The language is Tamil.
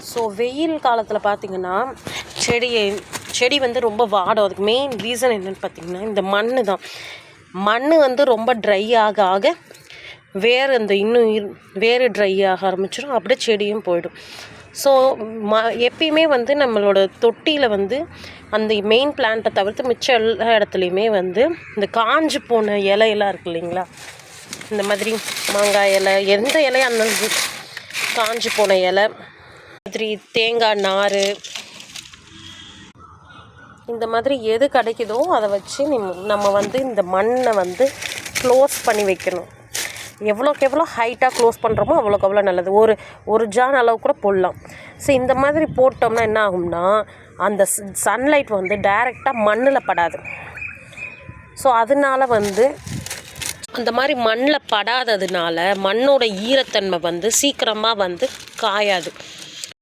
ஸோ வெயில் காலத்தில் பார்த்திங்கன்னா செடி வந்து ரொம்ப வாடும். அதுக்கு மெயின் ரீசன் என்னென்னு பார்த்திங்கன்னா இந்த மண் தான். மண் வந்து ரொம்ப ட்ரை ஆக வேர் வேர் ட்ரை ஆக ஆரம்பிச்சிடும். அப்படியே செடியும் போயிடும். ஸோ எப்பயுமே வந்து நம்மளோட தொட்டியில் வந்து அந்த மெயின் பிளான்ட்டை தவிர்த்து மிச்சம் எல்லா இடத்துலையுமே வந்து இந்த காஞ்சு போன இலையெல்லாம் இருக்குது இல்லைங்களா, இந்த மாதிரி மாங்காய் இலை, எந்த இலையாக இருந்தாலும் காஞ்சு போன இலை மாதிரி, தேங்காய் நார், இந்த மாதிரி எது கிடைக்குதோ அதை வச்சு நம்ம வந்து இந்த மண்ணை வந்து க்ளோஸ் பண்ணி வைக்கணும். எவ்வளோக்கு எவ்வளோ ஹைட்டாக க்ளோஸ் பண்ணுறோமோ அவ்வளோக்கு அவ்வளோ நல்லது. ஒரு ஜான் அளவு கூட போடலாம். ஸோ இந்த மாதிரி போட்டோம்னா என்ன ஆகும்னா அந்த சன்லைட் வந்து டைரெக்டாக மண்ணில் படாது. ஸோ அதனால வந்து அந்த மாதிரி மண்ணில் படாததுனால மண்ணோட ஈரத்தன்மை வந்து சீக்கிரமாக வந்து காயாது.